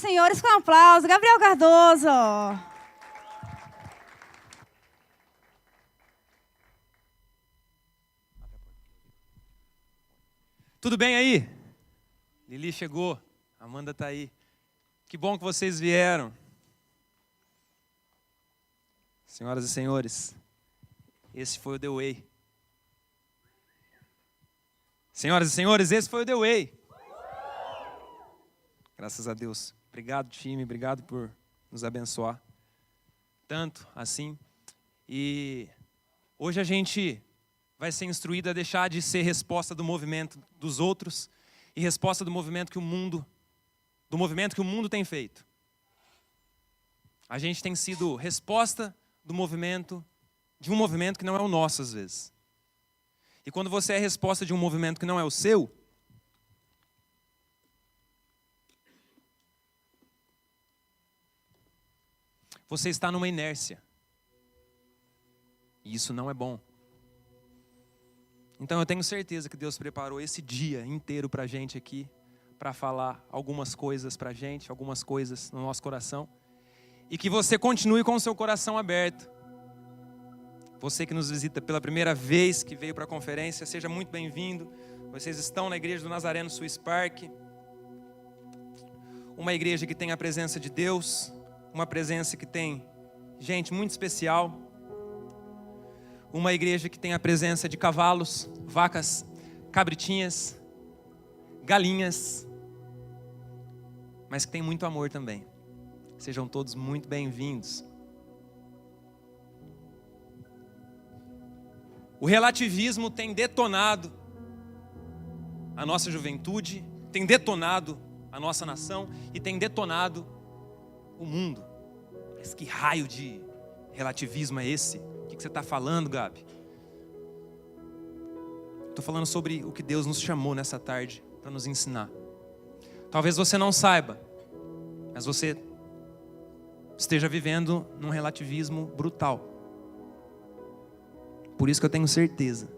senhores, com um aplauso. Gabriel Cardoso. Tudo bem aí? Lili chegou, Amanda está aí. Que bom que vocês vieram. Senhoras e senhores, esse foi o The Way. Senhoras e senhores, esse foi o The Way. Graças a Deus. Obrigado, time, obrigado por nos abençoar. Tanto assim. E hoje a gente vai ser instruído a deixar de ser resposta do movimento dos outros e resposta do movimento que o mundo tem feito. A gente tem sido resposta do movimento, de um movimento que não é o nosso às vezes. E quando você é resposta de um movimento que não é o seu, você está numa inércia. E isso não é bom. Então eu tenho certeza que Deus preparou esse dia inteiro para a gente aqui, para falar algumas coisas para a gente, algumas coisas no nosso coração. E que você continue com o seu coração aberto. Você que nos visita pela primeira vez, que veio para a conferência, seja muito bem-vindo. Vocês estão na igreja do Nazareno Swiss Park. Uma igreja que tem a presença de Deus, uma presença que tem gente muito especial. Uma igreja que tem a presença de cavalos, vacas, cabritinhas, galinhas, mas que tem muito amor também. Sejam todos muito bem-vindos. O relativismo tem detonado a nossa juventude, tem detonado a nossa nação e tem detonado o mundo. Mas que raio de relativismo é esse? O que você está falando, Gabi? Estou falando sobre o que Deus nos chamou nessa tarde para nos ensinar. Talvez você não saiba, mas você esteja vivendo num relativismo brutal. Por isso que eu tenho certeza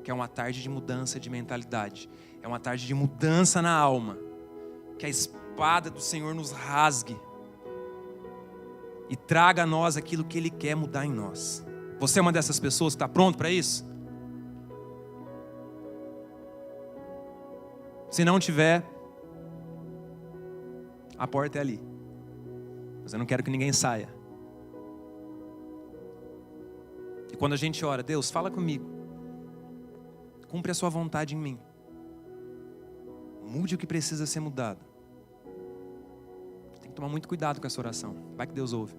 que é uma tarde de mudança de mentalidade. É uma tarde de mudança na alma. Que a espada do Senhor nos rasgue e traga a nós aquilo que Ele quer mudar em nós. Você é uma dessas pessoas que está pronto para isso? Se não tiver, a porta é ali. Mas eu não quero que ninguém saia. E quando a gente ora, Deus, fala comigo. Cumpre a sua vontade em mim. Mude o que precisa ser mudado. Tem que tomar muito cuidado com essa oração. Vai que Deus ouve.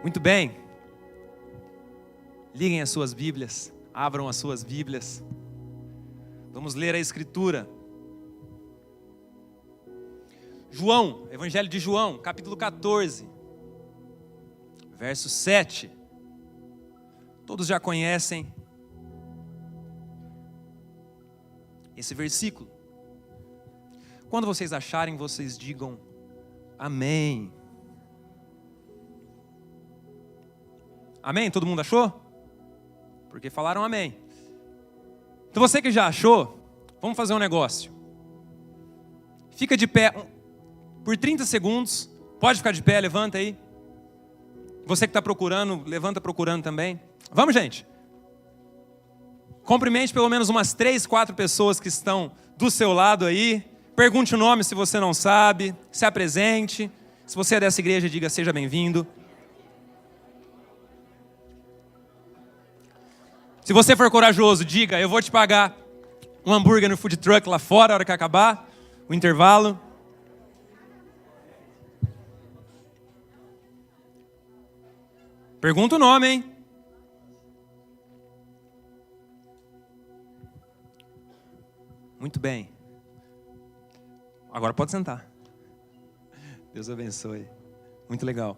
Muito bem. Liguem as suas Bíblias. Abram as suas Bíblias. Vamos ler a Escritura. João, Evangelho de João, capítulo 14, verso 7. Todos já conhecem esse versículo. Quando vocês acharem, vocês digam amém. Amém? Todo mundo achou? Porque falaram amém. Então você que já achou, vamos fazer um negócio. Fica de pé por 30 segundos. Pode ficar de pé, levanta aí. Você que está procurando, levanta procurando também. Vamos, gente. Cumprimente pelo menos umas 3, 4 pessoas que estão do seu lado aí. Pergunte o nome se você não sabe. Se apresente. Se você é dessa igreja, diga seja bem-vindo. Se você for corajoso, diga eu vou te pagar um hambúrguer no food truck lá fora, a hora que acabar o intervalo. Pergunta o nome, hein? Muito bem. Agora pode sentar. Deus abençoe. Muito legal.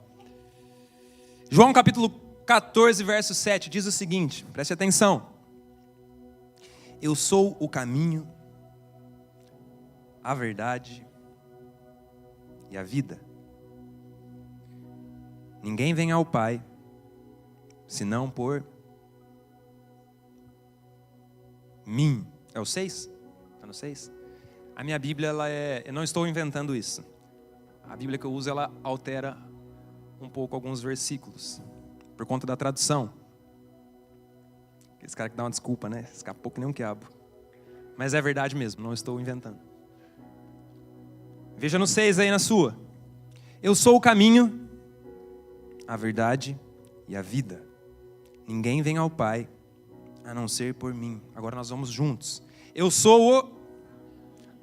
João capítulo 14, verso 7 diz o seguinte, preste atenção. Eu sou o caminho, a verdade e a vida. Ninguém vem ao Pai, senão por mim. É o 6? Está no 6? A minha Bíblia, eu não estou inventando isso. A Bíblia que eu uso, ela altera um pouco alguns versículos, por conta da tradução. Esse cara que dá uma desculpa, né? Escapou que nem um quiabo. Mas é verdade mesmo, não estou inventando. Veja no 6 aí na sua. Eu sou o caminho, a verdade e a vida. Ninguém vem ao Pai a não ser por mim. Agora nós vamos juntos. Eu sou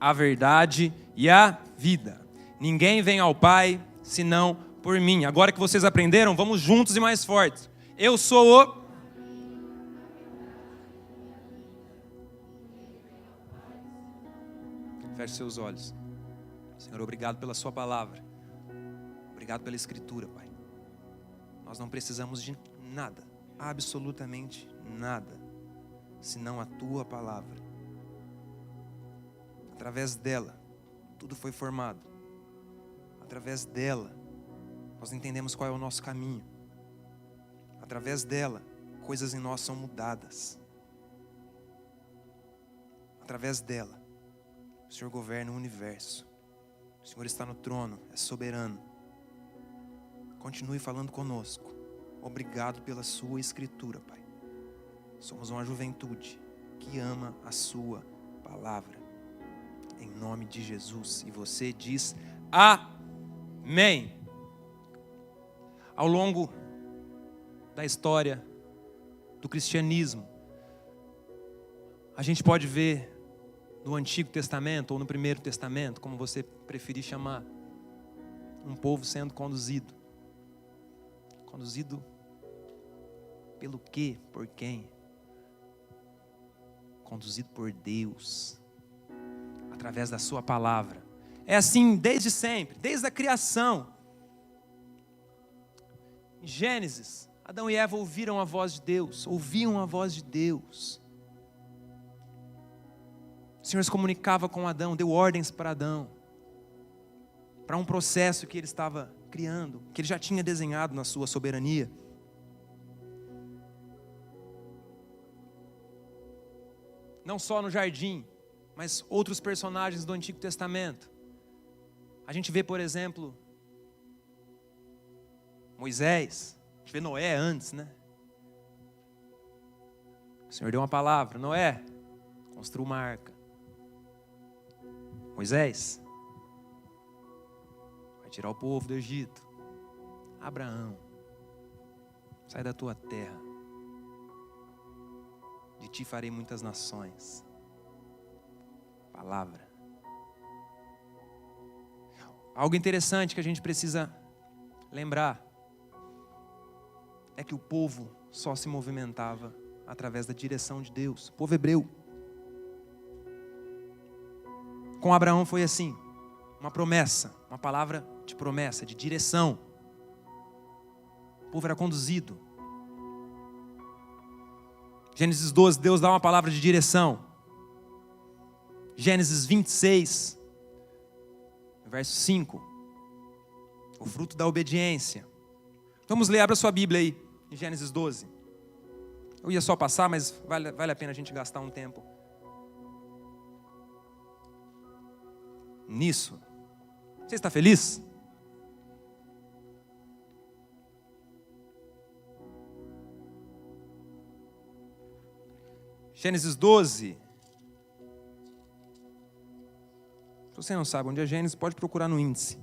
a verdade e a vida. Ninguém vem ao Pai senão por mim. Agora que vocês aprenderam, vamos juntos e mais fortes. Eu sou o... Feche seus olhos. Senhor, obrigado pela sua palavra. Obrigado pela escritura, Pai. Nós não precisamos de nada, absolutamente nada, senão a tua palavra. Através dela, tudo foi formado. Através dela, nós entendemos qual é o nosso caminho. Através dela, coisas em nós são mudadas. Através dela, o Senhor governa o universo. O Senhor está no trono, é soberano. Continue falando conosco. Obrigado pela sua escritura, Pai. Somos uma juventude que ama a sua palavra. Em nome de Jesus. E você diz amém. Ao longo da história do cristianismo, a gente pode ver no Antigo Testamento ou no Primeiro Testamento, como você preferir chamar, um povo sendo conduzido. Conduzido pelo quê? Por quem? Conduzido por Deus, através da sua palavra. É assim desde sempre, desde a criação. Em Gênesis, Adão e Eva ouviram a voz de Deus, ouviam a voz de Deus. O Senhor se comunicava com Adão, deu ordens para Adão, para um processo que ele estava criando, que ele já tinha desenhado na sua soberania. Não só no jardim, mas outros personagens do Antigo Testamento. A gente vê, por exemplo, Moisés, a gente vê Noé antes, né? O Senhor deu uma palavra: Noé, construa uma arca. Moisés, vai tirar o povo do Egito. Abraão, sai da tua terra. De ti farei muitas nações. Palavra. Algo interessante que a gente precisa lembrar é que o povo só se movimentava através da direção de Deus. O povo hebreu. Com Abraão foi assim, uma promessa, uma palavra de promessa, de direção. O povo era conduzido. Gênesis 12, Deus dá uma palavra de direção. Gênesis 26, verso 5, o fruto da obediência. Vamos ler, abra sua Bíblia aí, em Gênesis 12. Eu ia só passar, mas vale a pena a gente gastar um tempo nisso. Você está feliz? Gênesis 12. Se você não sabe onde é Gênesis, pode procurar no índice,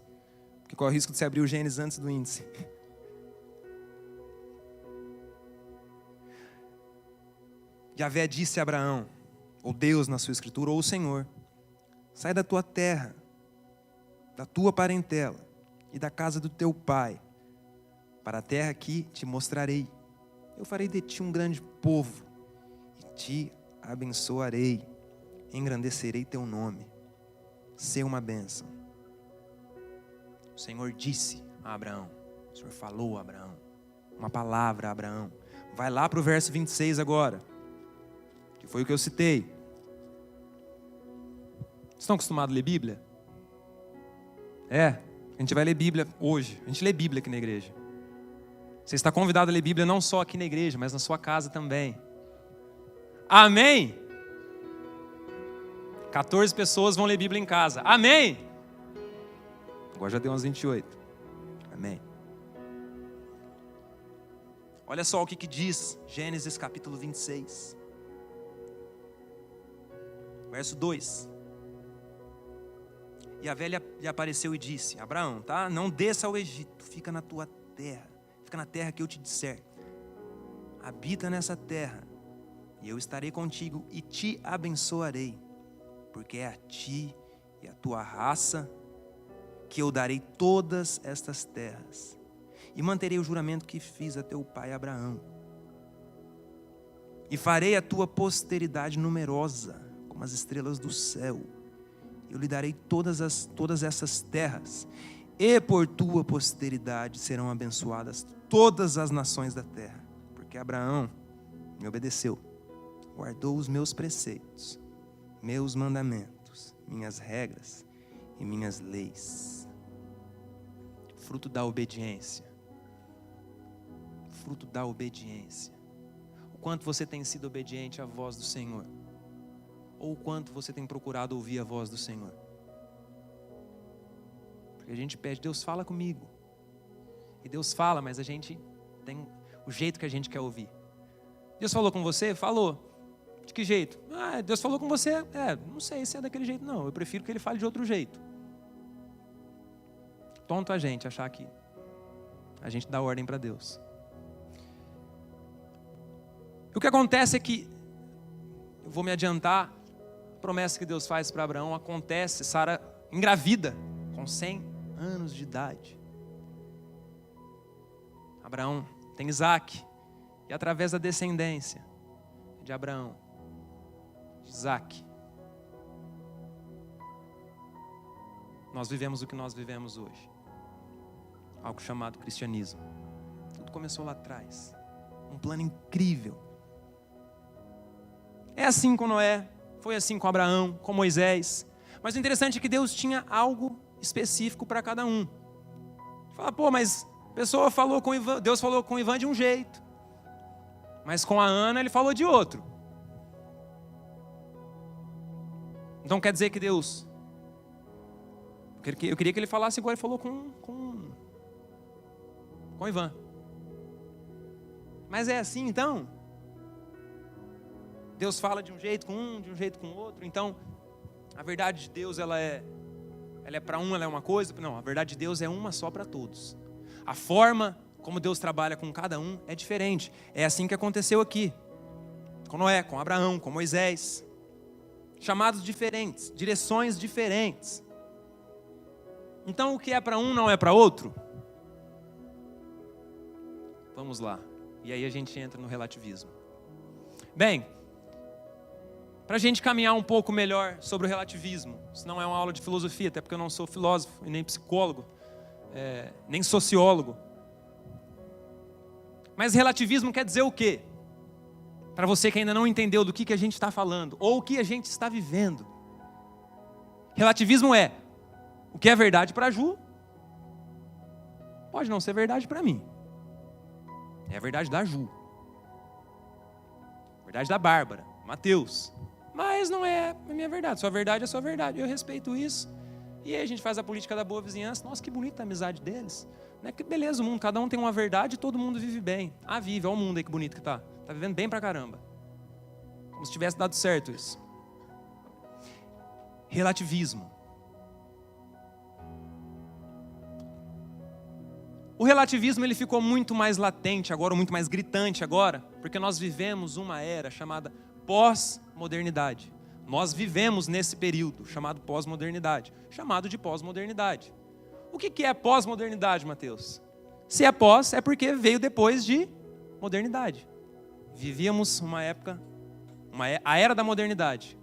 porque corre o risco de você abrir o Gênesis antes do índice. Yahvé disse a Abraão, ou Deus na sua escritura, ou o Senhor: sai da tua terra, da tua parentela e da casa do teu pai, para a terra que te mostrarei. Eu farei de ti um grande povo e te abençoarei, engrandecerei teu nome, ser uma bênção. O Senhor disse a Abraão, o Senhor falou a Abraão, uma palavra a Abraão. Vai lá para o verso 26 agora, que foi o que eu citei. Vocês estão acostumados a ler Bíblia? A gente vai ler Bíblia hoje. A gente lê Bíblia aqui na igreja. Você está convidado a ler Bíblia não só aqui na igreja, mas na sua casa também. Amém? 14 pessoas vão ler Bíblia em casa. Amém? Agora já deu umas 28. Amém. Olha só o que diz Gênesis capítulo 26. Verso 2. E a velha lhe apareceu e disse: Abraão, tá? Não desça ao Egito, fica na tua terra. Fica na terra que eu te disser. Habita nessa terra, e eu estarei contigo e te abençoarei. Porque é a ti e a tua raça que eu darei todas estas terras. E manterei o juramento que fiz a teu pai Abraão. E farei a tua posteridade numerosa, como as estrelas do céu. Eu lhe darei todas essas terras. E por tua posteridade serão abençoadas todas as nações da terra. Porque Abraão me obedeceu, guardou os meus preceitos, meus mandamentos, minhas regras e minhas leis. Fruto da obediência. Fruto da obediência. O quanto você tem sido obediente à voz do Senhor? Ou o quanto você tem procurado ouvir a voz do Senhor? Porque a gente pede, Deus fala comigo. E Deus fala, mas a gente tem o jeito que a gente quer ouvir. Deus falou com você? Falou. De que jeito? Deus falou com você? Não sei se é daquele jeito não. Eu prefiro que Ele fale de outro jeito. Tonto a gente achar que a gente dá ordem para Deus. O que acontece é que, eu vou me adiantar, a promessa que Deus faz para Abraão acontece, Sara engravida com 100 anos de idade. Abraão tem Isaac, e através da descendência de Abraão, de Isaac, nós vivemos o que nós vivemos hoje. Algo chamado cristianismo. Tudo começou lá atrás. Um plano incrível. É assim com Noé, foi assim com Abraão, com Moisés. Mas o interessante é que Deus tinha algo específico para cada um. Fala, mas a pessoa falou com Ivan, Deus falou com Ivan de um jeito. Mas com a Ana Ele falou de outro. Então quer dizer que Deus... Eu queria que Ele falasse igual Ele falou com Ivan. Mas é assim então? Deus fala de um jeito com um, de um jeito com o outro. Então, a verdade de Deus, ela é para um, ela é uma coisa. Não, a verdade de Deus é uma só para todos. A forma como Deus trabalha com cada um é diferente. É assim que aconteceu aqui. Com Noé, com Abraão, com Moisés. Chamados diferentes, direções diferentes. Então, o que é para um não é para outro? Vamos lá. E aí a gente entra no relativismo. Bem, para a gente caminhar um pouco melhor sobre o relativismo, isso não é uma aula de filosofia, até porque eu não sou filósofo e nem psicólogo, nem sociólogo. Mas relativismo quer dizer o quê? Para você que ainda não entendeu do que a gente está falando, ou o que a gente está vivendo. Relativismo é, o que é verdade para Ju, pode não ser verdade para mim. É a verdade da Ju. A verdade da Bárbara, Mateus. Mas não é a minha verdade. Sua verdade é sua verdade. Eu respeito isso. E aí a gente faz a política da boa vizinhança. Nossa, que bonita a amizade deles. Não é que beleza o mundo, cada um tem uma verdade e todo mundo vive bem. Vive, olha o mundo aí que bonito que tá. Tá vivendo bem pra caramba. Como se tivesse dado certo isso. Relativismo. O relativismo ele ficou muito mais latente agora, muito mais gritante agora, porque nós vivemos uma era chamada pós-modernidade. Nós vivemos nesse período chamado pós-modernidade, chamado de pós-modernidade. O que é pós-modernidade, Mateus? Se é pós, é porque veio depois de modernidade. Vivíamos uma época, a era da modernidade.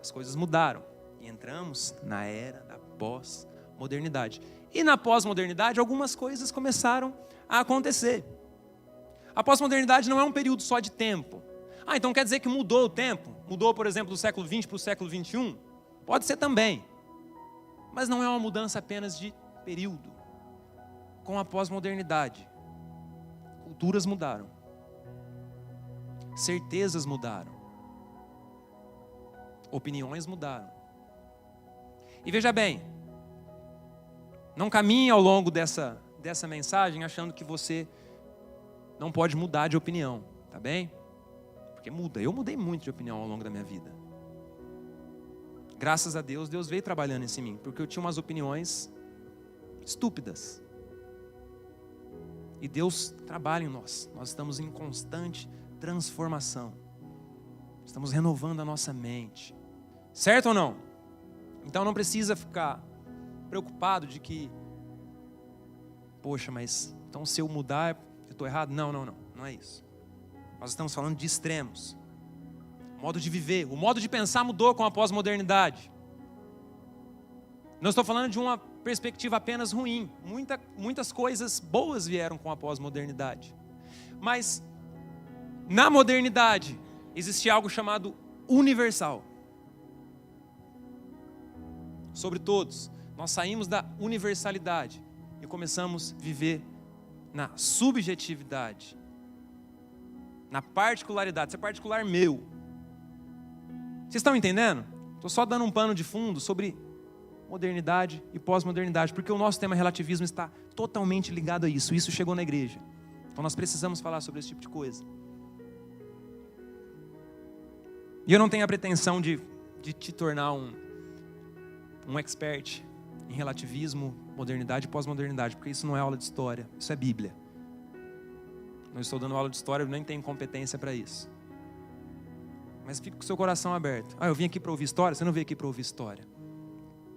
As coisas mudaram e entramos na era da pós-modernidade. E na pós-modernidade, algumas coisas começaram a acontecer. A pós-modernidade não é um período só de tempo. Então quer dizer que mudou o tempo? Mudou, por exemplo, do século XX para o século XXI? Pode ser também. Mas não é uma mudança apenas de período. Com a pós-modernidade, culturas mudaram. Certezas mudaram. Opiniões mudaram. E veja bem, não caminhe ao longo dessa mensagem achando que você não pode mudar de opinião, tá bem? Porque muda. Eu mudei muito de opinião ao longo da minha vida. Graças a Deus, Deus veio trabalhando em mim, porque eu tinha umas opiniões estúpidas. E Deus trabalha em nós. Nós estamos em constante transformação. Estamos renovando a nossa mente. Certo ou não? Então não precisa ficar preocupado de que, poxa, mas então se eu mudar, eu estou errado? Não é isso. Nós estamos falando de extremos. O modo de viver, o modo de pensar mudou com a pós-modernidade. Não estou falando de uma perspectiva apenas ruim. Muitas coisas boas vieram com a pós-modernidade. Mas na modernidade existia algo chamado universal. Sobre todos. Nós saímos da universalidade e começamos a viver na subjetividade, na particularidade. Isso é particular meu. Vocês estão entendendo? Estou só dando um pano de fundo sobre modernidade e pós-modernidade, porque o nosso tema relativismo está totalmente ligado a isso. Isso chegou na igreja. Então nós precisamos falar sobre esse tipo de coisa. E eu não tenho a pretensão de te tornar um expert em relativismo, modernidade e pós-modernidade, porque isso não é aula de história, isso é Bíblia. Não estou dando aula de história, eu nem tenho competência para isso. Mas fique com o seu coração aberto. Eu vim aqui para ouvir história? Você não veio aqui para ouvir história.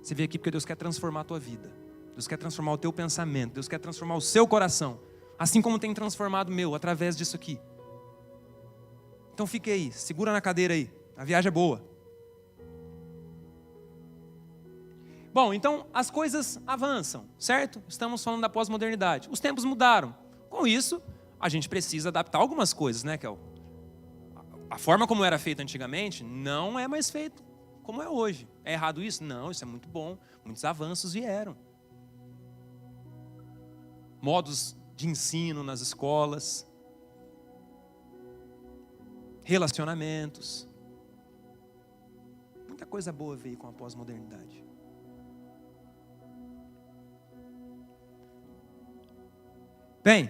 Você veio aqui porque Deus quer transformar a tua vida. Deus quer transformar o teu pensamento. Deus quer transformar o seu coração. Assim como tem transformado o meu, através disso aqui. Então fique aí, segura na cadeira aí. A viagem é boa. Bom, então as coisas avançam, certo? Estamos falando da pós-modernidade. Os tempos mudaram. Com isso, a gente precisa adaptar algumas coisas, né, Kel? A forma como era feito antigamente não é mais feito como é hoje. É errado isso? Não, isso é muito bom. Muitos avanços vieram. Modos de ensino nas escolas. Relacionamentos. Muita coisa boa veio com a pós-modernidade. Bem,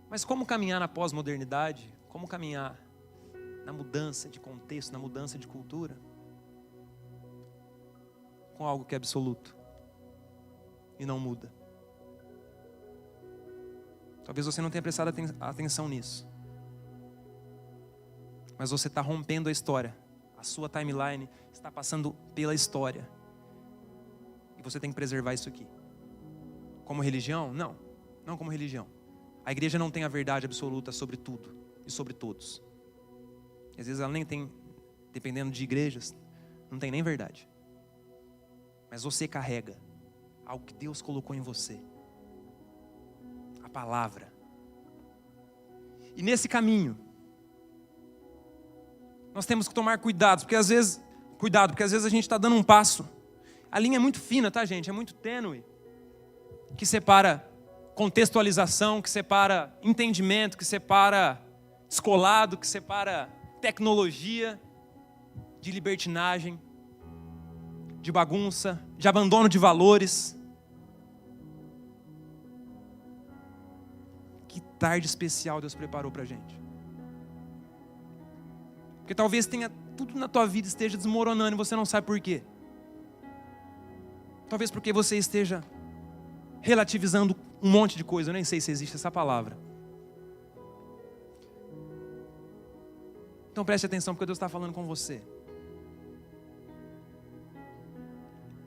mas como caminhar na pós-modernidade? Como caminhar na mudança de contexto, na mudança de cultura? Com algo que é absoluto e não muda. Talvez você não tenha prestado atenção nisso. Mas você está rompendo a história. A sua timeline está passando pela história. E você tem que preservar isso aqui. Como religião? Não. Não como religião. A igreja não tem a verdade absoluta sobre tudo e sobre todos. Às vezes ela nem tem, dependendo de igrejas, não tem nem verdade. Mas você carrega algo que Deus colocou em você. A palavra. E nesse caminho, nós temos que tomar cuidado, porque às vezes a gente está dando um passo. A linha é muito fina, tá, gente? É muito tênue. Que separa contextualização, que separa entendimento, que separa descolado, que separa tecnologia de libertinagem, de bagunça, de abandono de valores. Que tarde especial Deus preparou para a gente. Porque talvez tudo na tua vida esteja desmoronando e você não sabe por quê. Talvez porque você esteja relativizando um monte de coisa. Eu nem sei se existe essa palavra. Então preste atenção, porque Deus está falando com você.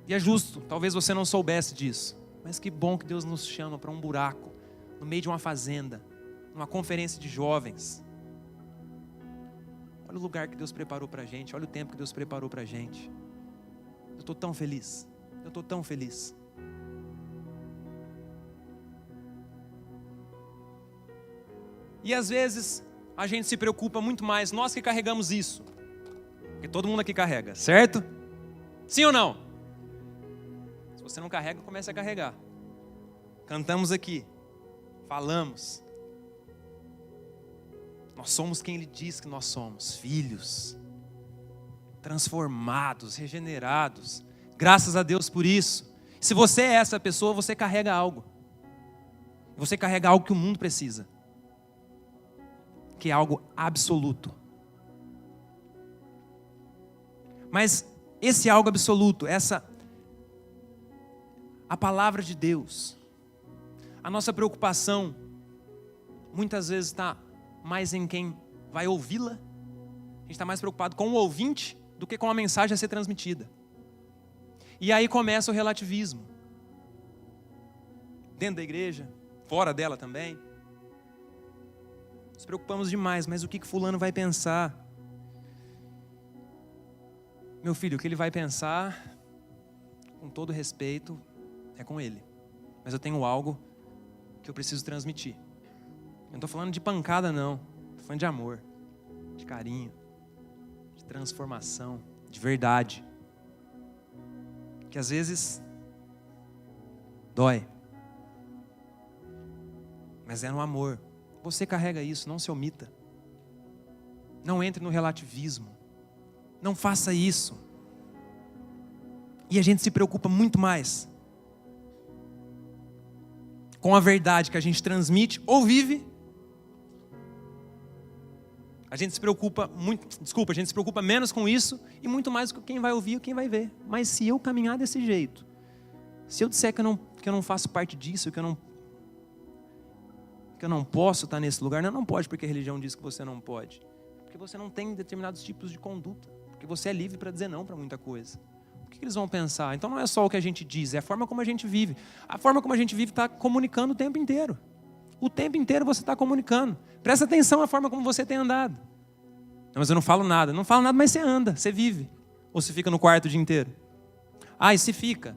E é justo, talvez você não soubesse disso. Mas que bom que Deus nos chama para um buraco, no meio de uma fazenda, numa conferência de jovens. Olha o lugar que Deus preparou para a gente, olha o tempo que Deus preparou para a gente. Eu estou tão feliz, eu estou tão feliz. E às vezes a gente se preocupa muito mais, nós que carregamos isso. Porque todo mundo aqui carrega, certo? Sim ou não? Se você não carrega, comece a carregar. Cantamos aqui, falamos. Nós somos quem Ele diz que nós somos, filhos. transformados, regenerados. Graças a Deus por isso. Se você é essa pessoa, você carrega algo. Você carrega algo que o mundo precisa. Que é algo absoluto. Mas esse algo absoluto, a palavra de Deus, a nossa preocupação, muitas vezes está mais em quem vai ouvi-la. A gente está mais preocupado com o ouvinte do que com a mensagem a ser transmitida. E aí começa o relativismo. Dentro da igreja, fora dela também. Nos preocupamos demais, mas o que fulano vai pensar? Meu filho, o que ele vai pensar, com todo respeito, é com ele. Mas eu tenho algo que eu preciso transmitir. Eu não estou falando de pancada, não. Estou falando de amor, de carinho, de transformação, de verdade. Que às vezes dói. Mas é no amor. Você carrega isso, não se omita. Não entre no relativismo. Não faça isso. E a gente se preocupa muito mais com a verdade que a gente transmite ou vive. A gente se preocupa a gente se preocupa menos com isso e muito mais com quem vai ouvir ou quem vai ver. Mas se eu caminhar desse jeito, se eu disser que eu não faço parte disso, que eu não posso estar nesse lugar, não pode porque a religião diz que você não pode. Porque você não tem determinados tipos de conduta. Porque você é livre para dizer não para muita coisa. O que eles vão pensar? Então não é só o que a gente diz, é a forma como a gente vive. A forma como a gente vive está comunicando o tempo inteiro. O tempo inteiro você está comunicando. Presta atenção na forma como você tem andado. Não, mas eu não falo nada. Não falo nada, mas você anda, você vive. Ou você fica no quarto o dia inteiro? E se fica?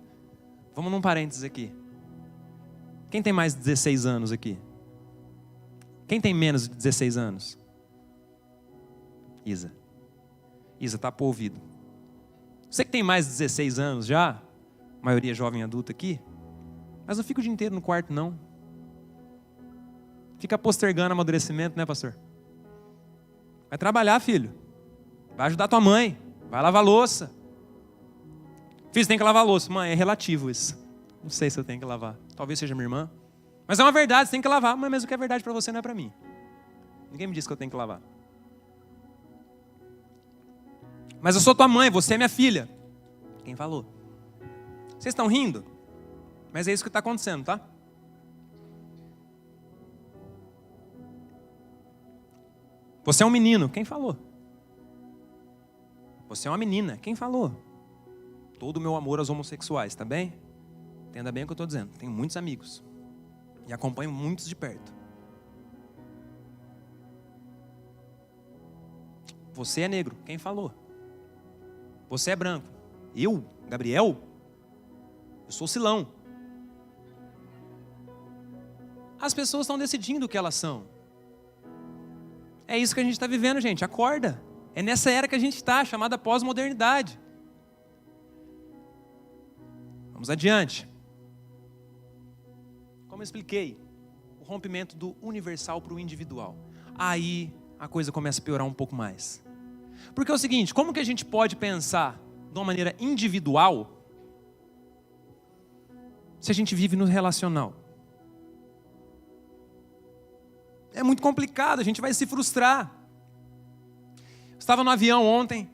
Vamos num parênteses aqui. Quem tem mais de 16 anos aqui? Quem tem menos de 16 anos? Isa, tapa o ouvido. Você que tem mais de 16 anos já, maioria jovem adulta aqui, mas não fica o dia inteiro no quarto, não. Fica postergando amadurecimento, né, pastor? Vai trabalhar, filho. Vai ajudar tua mãe. Vai lavar louça. Filho, você tem que lavar louça. Mãe, é relativo isso. Não sei se eu tenho que lavar. Talvez seja minha irmã. Mas é uma verdade, você tem que lavar. Mas o que é verdade para você não é para mim. Ninguém me disse que eu tenho que lavar. Mas eu sou tua mãe, você é minha filha. Quem falou? Vocês estão rindo? Mas é isso que está acontecendo, tá? Você é um menino. Quem falou? Você é uma menina. Quem falou? Todo o meu amor aos homossexuais, tá bem? Entenda bem o que eu estou dizendo. Tenho muitos amigos. E acompanho muitos de perto. Você é negro. Quem falou? Você é branco. Eu, Gabriel? Eu sou Silão. As pessoas estão decidindo o que elas são. É isso que a gente está vivendo, gente. Acorda. É nessa era que a gente está, chamada pós-modernidade. Vamos adiante. Como eu expliquei, o rompimento do universal para o individual. Aí a coisa começa a piorar um pouco mais. Porque é o seguinte, como que a gente pode pensar de uma maneira individual se a gente vive no relacional? É muito complicado, a gente vai se frustrar. Estava no avião ontem,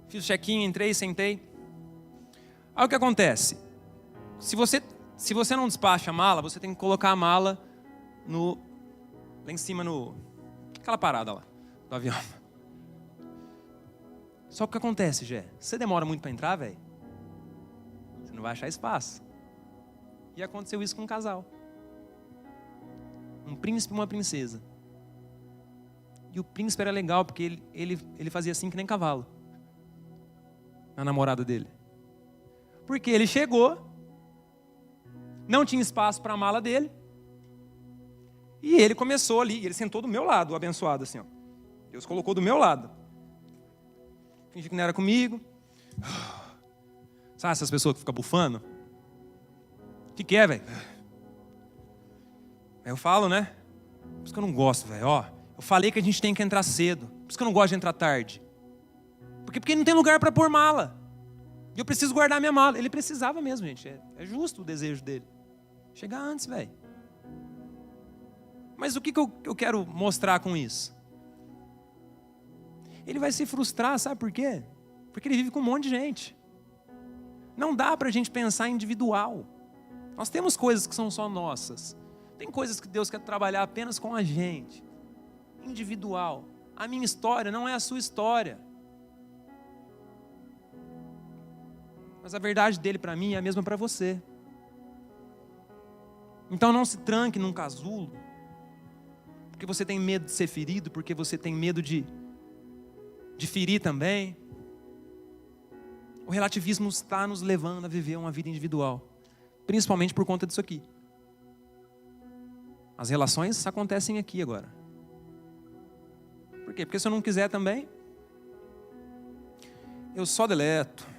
fiz o check-in, entrei, sentei. Aí o que acontece? Se você não despacha a mala, você tem que colocar a mala lá em cima, aquela parada lá do avião. Só que o que acontece, Gé? Você demora muito para entrar, velho? Você não vai achar espaço. E aconteceu isso com um casal. Um príncipe e uma princesa. E o príncipe era legal, porque ele fazia assim que nem cavalo. Na namorada dele. Porque ele chegou, não tinha espaço para a mala dele, e ele começou ali, ele sentou do meu lado, o abençoado assim, ó. Deus colocou do meu lado. Fingi que não era comigo. Sabe essas pessoas que ficam bufando? O que é, velho? Aí eu falo, né? Por isso que eu não gosto, velho. Ó, eu falei que a gente tem que entrar cedo. Por isso que eu não gosto de entrar tarde. Porque não tem lugar para pôr mala. E eu preciso guardar minha mala. Ele precisava mesmo, gente. É justo o desejo dele. Chegar antes, velho. Mas o que eu quero mostrar com isso? Ele vai se frustrar, sabe por quê? Porque ele vive com um monte de gente. Não dá para a gente pensar individual. Nós temos coisas que são só nossas. Tem coisas que Deus quer trabalhar apenas com a gente. Individual. A minha história não é a sua história. Mas a verdade dele para mim é a mesma para você. Então não se tranque num casulo. Porque você tem medo de ser ferido, porque você tem medo de ferir também. O relativismo está nos levando a viver uma vida individual. Principalmente por conta disso aqui. As relações acontecem aqui agora. Por quê? Porque se eu não quiser também, eu só deleto.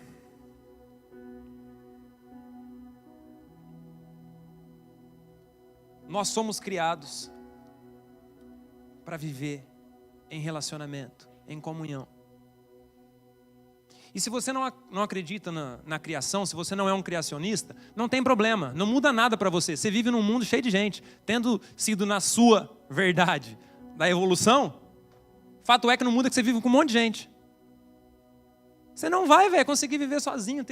Nós somos criados para viver em relacionamento, em comunhão. E se você não acredita na criação, se você não é um criacionista, não tem problema, não muda nada para você. Você vive num mundo cheio de gente, tendo sido na sua verdade da evolução, fato é que no mundo é que você vive com um monte de gente. Você não vai, conseguir viver sozinho,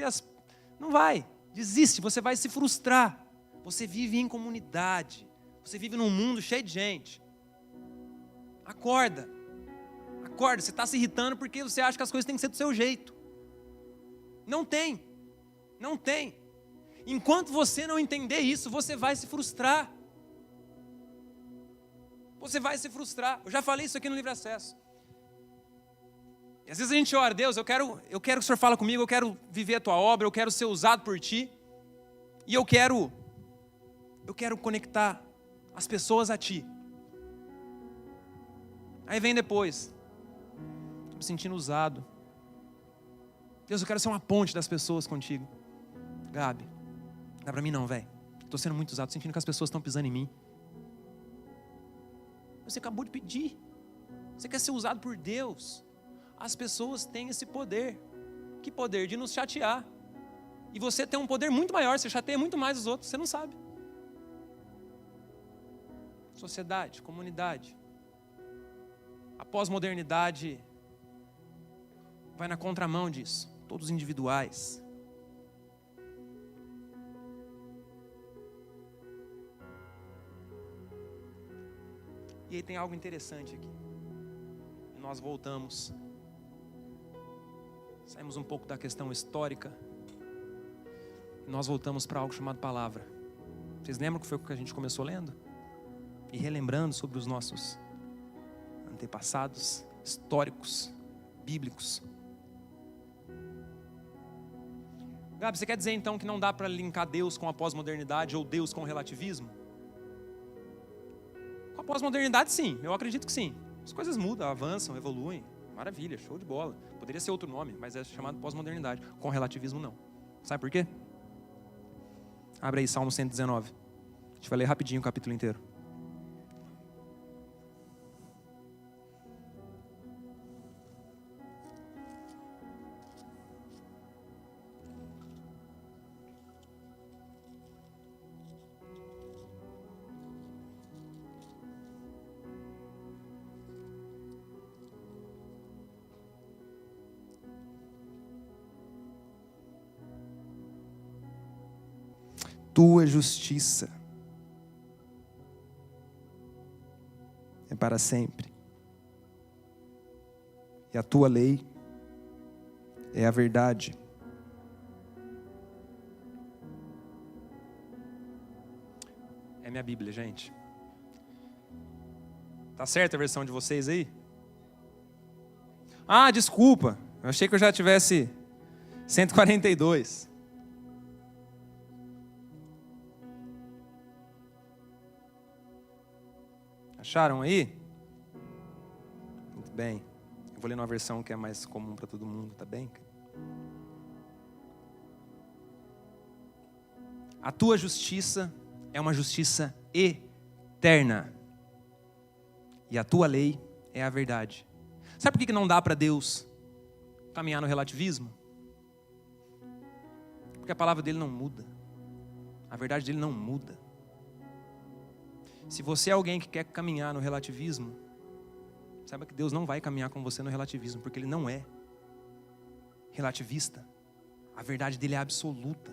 não vai, desiste, você vai se frustrar. Você vive em comunidade, você vive num mundo cheio de gente. Acorda, você está se irritando porque você acha que as coisas têm que ser do seu jeito. Não tem. Enquanto você não entender isso, você vai se frustrar. Eu já falei isso aqui no Livre Acesso. E às vezes a gente ora, Deus, eu quero que o Senhor fale comigo, eu quero viver a tua obra, eu quero ser usado por ti. E eu quero conectar as pessoas a ti. Aí vem depois. Estou me sentindo usado. Deus, eu quero ser uma ponte das pessoas contigo. Gabi, não dá pra mim não, velho. Estou sendo muito usado, sentindo que as pessoas estão pisando em mim. Você acabou de pedir. Você quer ser usado por Deus. As pessoas têm esse poder. Que poder? De nos chatear. E você tem um poder muito maior, você chateia muito mais os outros, você não sabe. Sociedade, comunidade. A pós-modernidade vai na contramão disso. Todos individuais. E aí tem algo interessante aqui. Nós voltamos. Saímos um pouco da questão histórica. E nós voltamos para algo chamado palavra. Vocês lembram que foi o que a gente começou lendo? E relembrando sobre os nossos antepassados históricos, bíblicos. Gabi, você quer dizer então que não dá para linkar Deus com a pós-modernidade ou Deus com o relativismo? Com a pós-modernidade, sim, eu acredito que sim. As coisas mudam, avançam, evoluem. Maravilha, show de bola. Poderia ser outro nome, mas é chamado pós-modernidade. Com relativismo, não. Sabe por quê? Abre aí Salmo 119. A gente vai ler rapidinho o capítulo inteiro. Tua justiça é para sempre, e a tua lei é a verdade. É minha Bíblia, gente. Tá certa a versão de vocês aí? Ah, desculpa, eu achei que eu já tivesse 142. Acharam aí? Muito bem. Eu vou ler numa versão que é mais comum para todo mundo, tá bem? A tua justiça é uma justiça eterna. E a tua lei é a verdade. Sabe por que não dá para Deus caminhar no relativismo? Porque a palavra dele não muda. A verdade dele não muda. Se você é alguém que quer caminhar no relativismo, saiba que Deus não vai caminhar com você no relativismo, porque Ele não é relativista. A verdade dele é absoluta.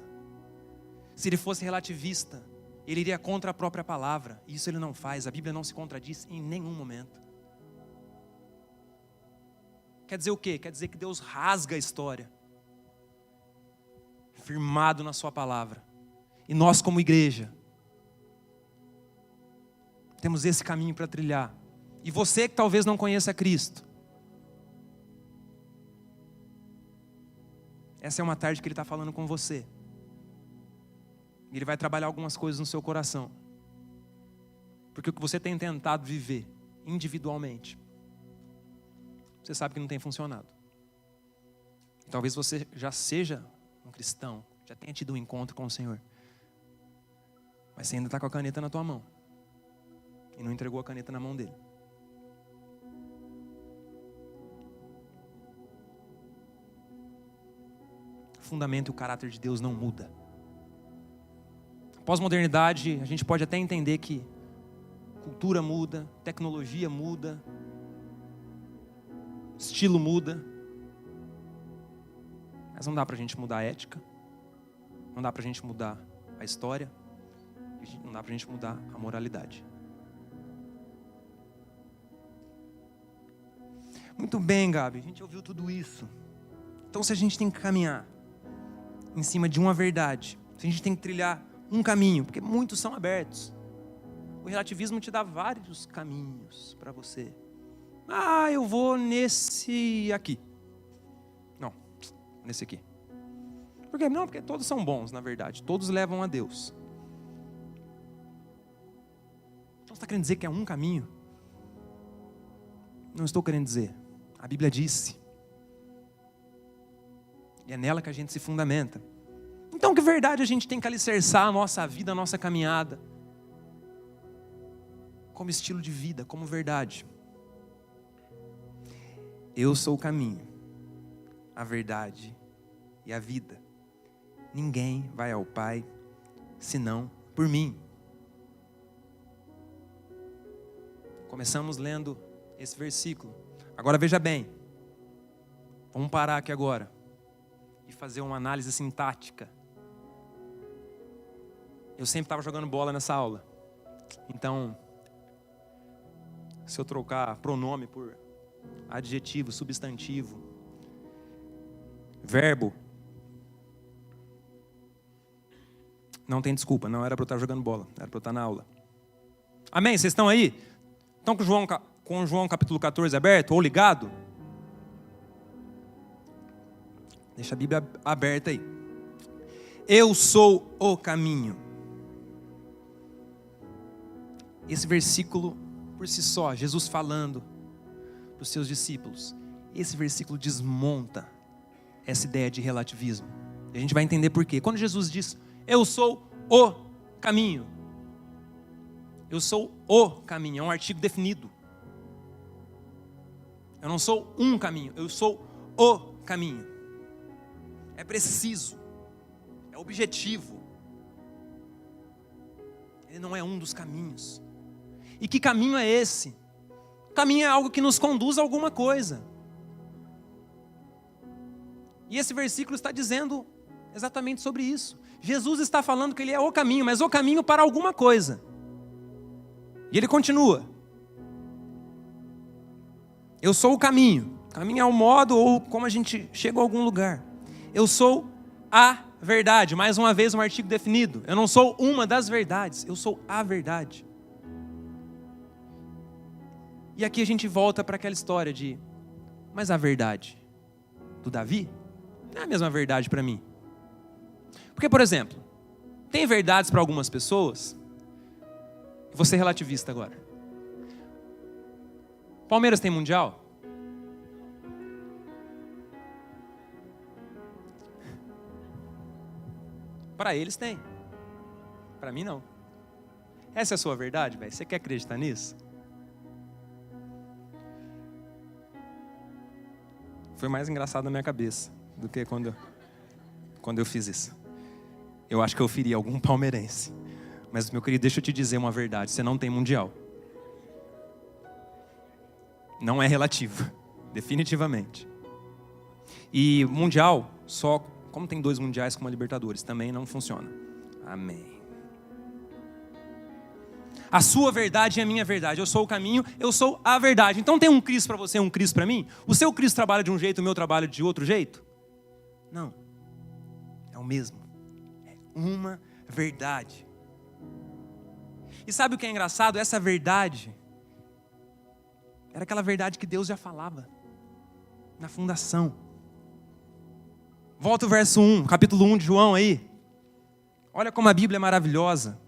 Se Ele fosse relativista, Ele iria contra a própria palavra. Isso Ele não faz. A Bíblia não se contradiz em nenhum momento. Quer dizer o quê? Quer dizer que Deus rasga a história, firmado na sua palavra. E nós, como igreja, temos esse caminho para trilhar. E você que talvez não conheça Cristo, essa é uma tarde que Ele está falando com você. E Ele vai trabalhar algumas coisas no seu coração. Porque o que você tem tentado viver individualmente, você sabe que não tem funcionado. Talvez você já seja um cristão, já tenha tido um encontro com o Senhor, mas você ainda está com a caneta na tua mão e não entregou a caneta na mão dele. O fundamento e o caráter de Deus não muda. Pós-modernidade, a gente pode até entender que cultura muda, tecnologia muda, estilo muda, mas não dá para a gente mudar a ética, não dá para a gente mudar a história, não dá para a gente mudar a moralidade. Muito bem, Gabi, a gente ouviu tudo isso. Então, se a gente tem que caminhar em cima de uma verdade, se a gente tem que trilhar um caminho, porque muitos são abertos, o relativismo te dá vários caminhos para você. Ah, eu vou nesse aqui. Não, nesse aqui. Por quê? Não, porque todos são bons, na verdade. Todos levam a Deus. Então você está querendo dizer que é um caminho? Não estou querendo dizer. A Bíblia disse. E é nela que a gente se fundamenta. Então que verdade a gente tem que alicerçar a nossa vida, a nossa caminhada? Como estilo de vida, como verdade. Eu sou o caminho, a verdade e a vida. Ninguém vai ao Pai, senão por mim. Começamos lendo esse versículo. Agora veja bem. Vamos parar aqui agora e fazer uma análise sintática. Eu sempre estava jogando bola nessa aula. Então, se eu trocar pronome por adjetivo, substantivo, verbo, não tem desculpa, não era para eu estar jogando bola, era para eu estar na aula. Amém? Vocês estão aí? Estão com João capítulo 14 aberto ou ligado? Deixa a Bíblia aberta aí. Eu sou o caminho. Esse versículo, por si só, Jesus falando para os seus discípulos, esse versículo desmonta essa ideia de relativismo. E a gente vai entender por quê. Quando Jesus diz, eu sou o caminho. Eu sou o caminho, é um artigo definido. Eu não sou um caminho, eu sou o caminho. É preciso, é objetivo. Ele não é um dos caminhos. E que caminho é esse? O caminho é algo que nos conduz a alguma coisa. E esse versículo está dizendo exatamente sobre isso. Jesus está falando que Ele é o caminho, mas o caminho para alguma coisa. E Ele continua. Eu sou o caminho. O caminho é o modo ou como a gente chega a algum lugar. Eu sou a verdade. Mais uma vez um artigo definido. Eu não sou uma das verdades. Eu sou a verdade. E aqui a gente volta para aquela história de, mas a verdade do Davi não é a mesma verdade para mim. Porque, por exemplo, tem verdades para algumas pessoas, vou ser relativista agora. Palmeiras tem mundial? Para eles tem, para mim não. Essa é a sua verdade, velho? Você quer acreditar nisso? Foi mais engraçado na minha cabeça do que quando eu fiz isso. Eu acho que eu feri algum palmeirense. Mas, meu querido, deixa eu te dizer uma verdade. Você não tem mundial. Não é relativo. Definitivamente. E mundial, só como tem 2 mundiais como a Libertadores, também não funciona. Amém. A sua verdade é a minha verdade. Eu sou o caminho, eu sou a verdade. Então tem um Cristo para você, um Cristo para mim? O seu Cristo trabalha de um jeito, o meu trabalho de outro jeito? Não. É o mesmo. É uma verdade. E sabe o que é engraçado? Essa verdade era aquela verdade que Deus já falava na fundação. Volta o verso 1, capítulo 1 de João aí. Olha como a Bíblia é maravilhosa.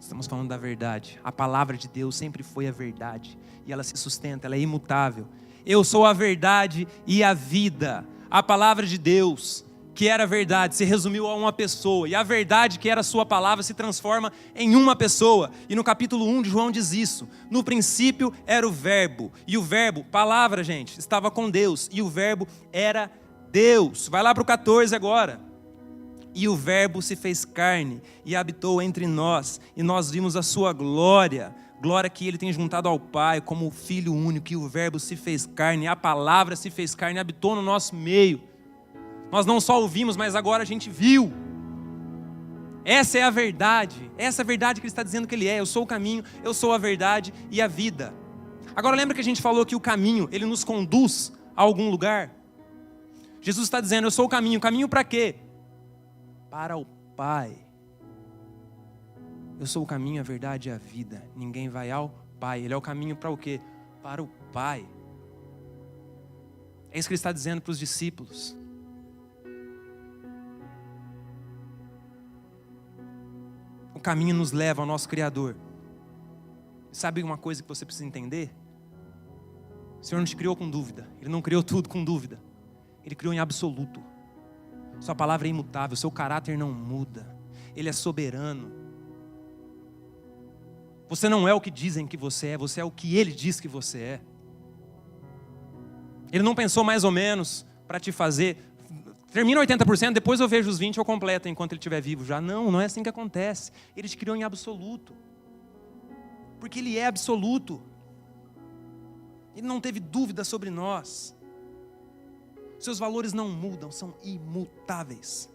Estamos falando da verdade. A palavra de Deus sempre foi a verdade. E ela se sustenta, ela é imutável. Eu sou a verdade e a vida. A palavra de Deus, que era a verdade, se resumiu a uma pessoa. E a verdade, que era a sua palavra, se transforma em uma pessoa. E no capítulo 1 de João diz isso. No princípio era o verbo. E o verbo, palavra, gente, estava com Deus. E o verbo era Deus. Vai lá para o 14 agora. E o verbo se fez carne e habitou entre nós, e nós vimos a sua glória, glória que ele tem juntado ao Pai, como o Filho único, e o verbo se fez carne, e a palavra se fez carne e habitou no nosso meio. Nós não só ouvimos, mas agora a gente viu. Essa é a verdade, essa é a verdade que ele está dizendo que ele é. Eu sou o caminho, eu sou a verdade e a vida. Agora lembra que a gente falou que o caminho, ele nos conduz a algum lugar? Jesus está dizendo, eu sou o caminho para quê? Para o Pai. Eu sou o caminho, a verdade e a vida. Ninguém vai ao Pai. Ele é o caminho para o quê? Para o Pai. É isso que ele está dizendo para os discípulos. O caminho nos leva ao nosso Criador. Sabe uma coisa que você precisa entender? O Senhor não te criou com dúvida. Ele não criou tudo com dúvida. Ele criou em absoluto. Sua palavra é imutável, seu caráter não muda. Ele é soberano. Você não é o que dizem que você é o que Ele diz que você é. Ele não pensou mais ou menos para te fazer, termina 80%, depois eu vejo os 20%, eu completo enquanto Ele estiver vivo já. Não é assim que acontece. Ele te criou em absoluto. Porque Ele é absoluto. Ele não teve dúvida sobre nós. Seus valores não mudam, são imutáveis.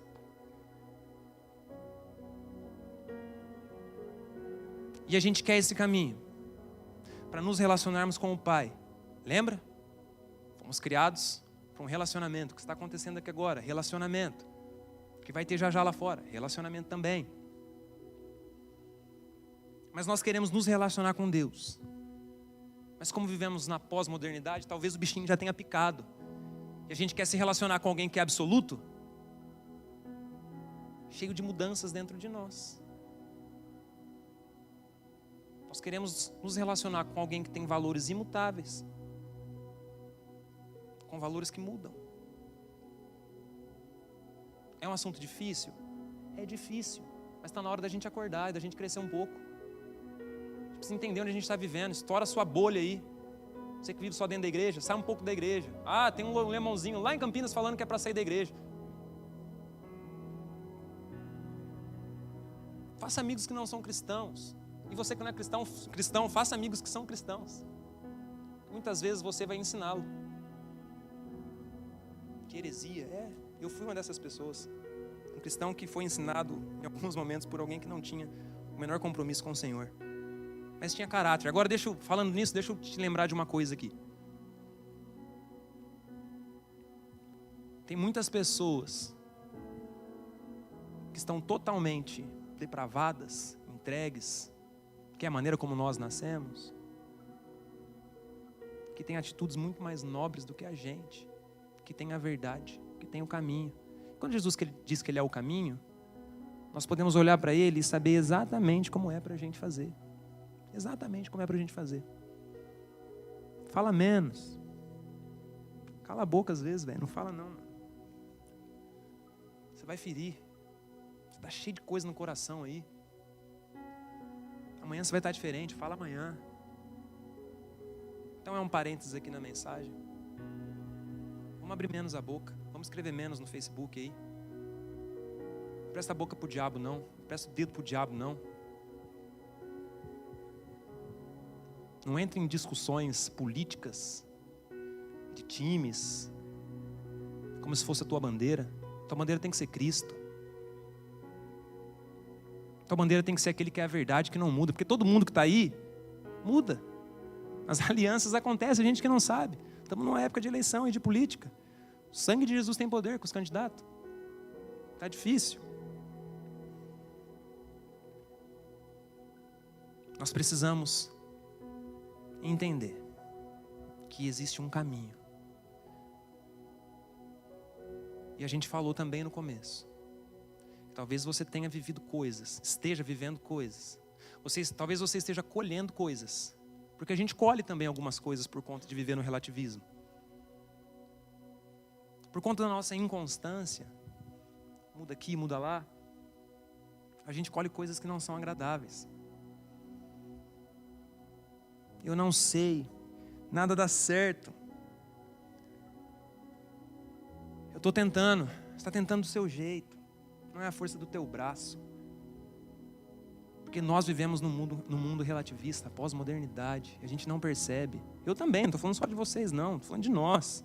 E a gente quer esse caminho para nos relacionarmos com o Pai. Lembra? Fomos criados para um relacionamento. O que está acontecendo aqui agora? Relacionamento. O que vai ter já lá fora? Relacionamento também. Mas nós queremos nos relacionar com Deus. Mas como vivemos na pós-modernidade, talvez o bichinho já tenha picado. E a gente quer se relacionar com alguém que é absoluto, cheio de mudanças dentro de nós. Nós queremos nos relacionar com alguém que tem valores imutáveis, com valores que mudam. É um assunto difícil? É difícil, mas está na hora da gente acordar e da gente crescer um pouco. A gente precisa entender onde a gente está vivendo. Estoura a sua bolha aí. Você que vive só dentro da igreja, sai um pouco da igreja. Ah, tem um lemãozinho lá em Campinas falando que é para sair da igreja. Faça amigos que não são cristãos. E você que não é cristão, faça amigos que são cristãos. Muitas vezes você vai ensiná-lo. Que heresia, eu fui uma dessas pessoas. Um cristão que foi ensinado em alguns momentos por alguém que não tinha o menor compromisso com o Senhor. Mas tinha caráter. Agora, falando nisso, deixa eu te lembrar de uma coisa aqui. Tem muitas pessoas que estão totalmente depravadas, entregues, que é a maneira como nós nascemos, que tem atitudes muito mais nobres do que a gente, que tem a verdade, que tem o caminho. Quando Jesus diz que Ele é o caminho, nós podemos olhar para Ele e saber exatamente como é para a gente fazer. Exatamente como é para a gente fazer. Fala menos. Cala a boca às vezes, velho. Não fala não. Você vai ferir. Você está cheio de coisa no coração aí. Amanhã você vai estar diferente. Fala amanhã. Então é um parênteses aqui na mensagem. Vamos abrir menos a boca. Vamos escrever menos no Facebook aí. Não presta a boca pro diabo não. Não presta o dedo pro diabo não. Não entre em discussões políticas, de times, como se fosse a tua bandeira. Tua bandeira tem que ser Cristo. Tua bandeira tem que ser aquele que é a verdade, que não muda. Porque todo mundo que está aí, muda. As alianças acontecem, a gente que não sabe. Estamos numa época de eleição e de política. O sangue de Jesus tem poder com os candidatos. Está difícil. Nós precisamos entender que existe um caminho. E a gente falou também no começo. Talvez você tenha vivido coisas, esteja vivendo coisas. Talvez você esteja colhendo coisas. Porque a gente colhe também algumas coisas por conta de viver no relativismo. Por conta da nossa inconstância, muda aqui, muda lá, a gente colhe coisas que não são agradáveis. Eu não sei, nada dá certo. Eu estou tentando, você está tentando do seu jeito, não é a força do teu braço. Porque nós vivemos num mundo relativista, pós-modernidade, a gente não percebe. Eu também, não estou falando só de vocês não, estou falando de nós.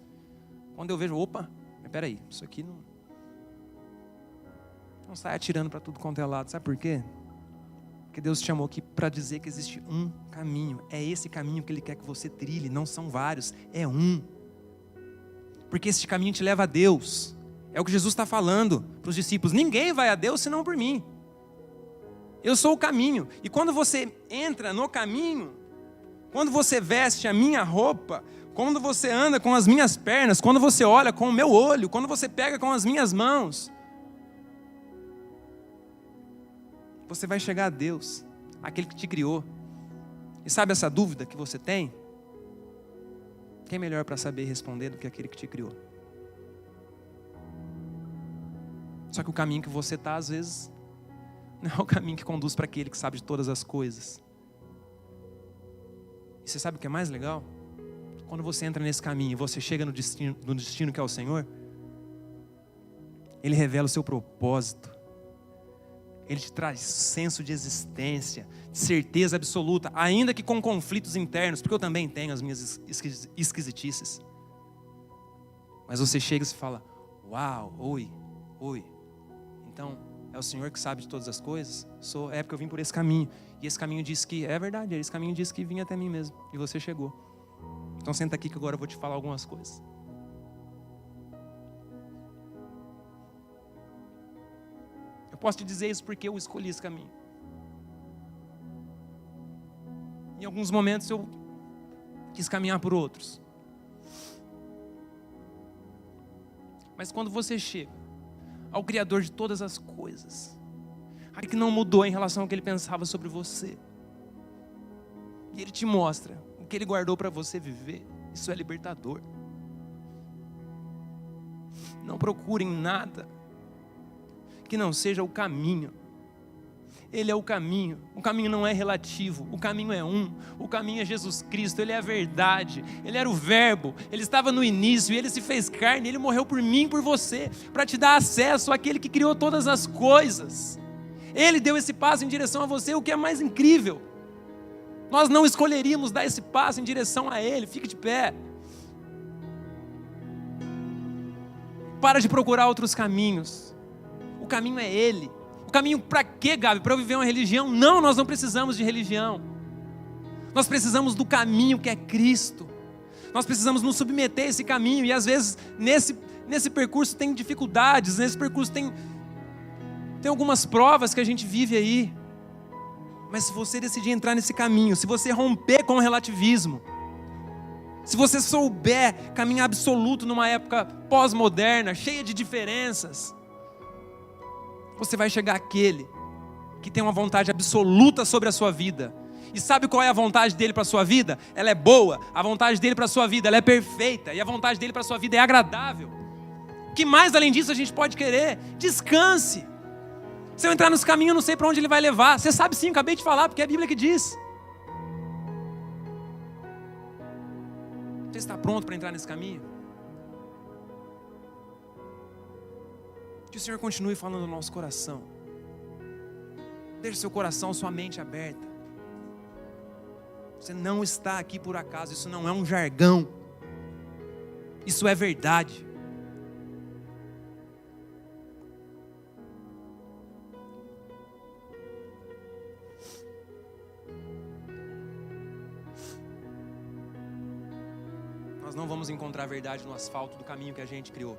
Quando eu vejo, opa, mas peraí, isso aqui não sai atirando para tudo quanto é lado, sabe por quê? Porque Deus te chamou aqui para dizer que existe um caminho. É esse caminho que Ele quer que você trilhe. Não são vários, é um. Porque esse caminho te leva a Deus. É o que Jesus está falando para os discípulos. Ninguém vai a Deus senão por mim. Eu sou o caminho. E quando você entra no caminho, quando você veste a minha roupa, quando você anda com as minhas pernas, quando você olha com o meu olho, quando você pega com as minhas mãos, você vai chegar a Deus, aquele que te criou. E sabe essa dúvida que você tem? Quem é melhor para saber responder do que aquele que te criou? Só que o caminho que você está, às vezes, não é o caminho que conduz para aquele que sabe de todas as coisas. E você sabe o que é mais legal? Quando você entra nesse caminho e você chega no destino que é o Senhor, Ele revela o seu propósito. Ele te traz senso de existência, de certeza absoluta, ainda que com conflitos internos, porque eu também tenho as minhas esquisitices. Mas você chega e se fala, uau, oi. Então, é o Senhor que sabe de todas as coisas? É porque eu vim por esse caminho. E esse caminho diz que, é verdade, esse caminho diz que vinha até mim mesmo. E você chegou. Então senta aqui que agora eu vou te falar algumas coisas. Eu posso te dizer isso porque eu escolhi esse caminho. Em alguns momentos eu quis caminhar por outros. Mas quando você chega ao Criador de todas as coisas, aquele que não mudou em relação ao que Ele pensava sobre você, e Ele te mostra o que Ele guardou para você viver, isso é libertador. Não procurem nada que não seja o caminho. Ele é o caminho não é relativo, o caminho é um, o caminho é Jesus Cristo, Ele é a verdade, Ele era o verbo, Ele estava no início, Ele se fez carne, Ele morreu por mim e por você, para te dar acesso àquele que criou todas as coisas. Ele deu esse passo em direção a você, o que é mais incrível. Nós não escolheríamos dar esse passo em direção a Ele. Fique de pé. Para de procurar outros caminhos. O caminho é Ele. O caminho para quê, Gabi? Para eu viver uma religião? Não, nós não precisamos de religião. Nós precisamos do caminho que é Cristo. Nós precisamos nos submeter a esse caminho. E às vezes nesse percurso tem dificuldades. Nesse percurso tem algumas provas que a gente vive aí. Mas se você decidir entrar nesse caminho, se você romper com o relativismo, se você souber caminhar absoluto numa época pós-moderna, cheia de diferenças, você vai chegar àquele que tem uma vontade absoluta sobre a sua vida. E sabe qual é a vontade dele para a sua vida? Ela é boa. A vontade dele para a sua vida, ela é perfeita. E a vontade dele para a sua vida é agradável. O que mais além disso a gente pode querer? Descanse. Se eu entrar nesse caminho, eu não sei para onde ele vai levar. Você sabe sim, acabei de falar, porque é a Bíblia que diz. Você está pronto para entrar nesse caminho? Que o Senhor continue falando no nosso coração. Deixe seu coração, sua mente aberta. Você não está aqui por acaso, isso não é um jargão. Isso é verdade. Nós não vamos encontrar verdade no asfalto do caminho que a gente criou.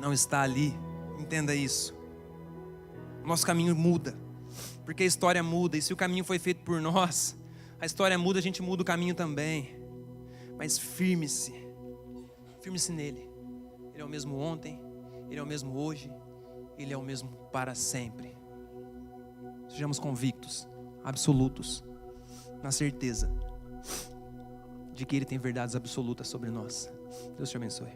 Não está ali, entenda isso. Nosso caminho muda, porque a história muda, e se o caminho foi feito por nós, a história muda, a gente muda o caminho também. Mas firme-se nele. Ele é o mesmo ontem, ele é o mesmo hoje, ele é o mesmo para sempre. Sejamos convictos, absolutos, na certeza de que ele tem verdades absolutas sobre nós. Deus te abençoe.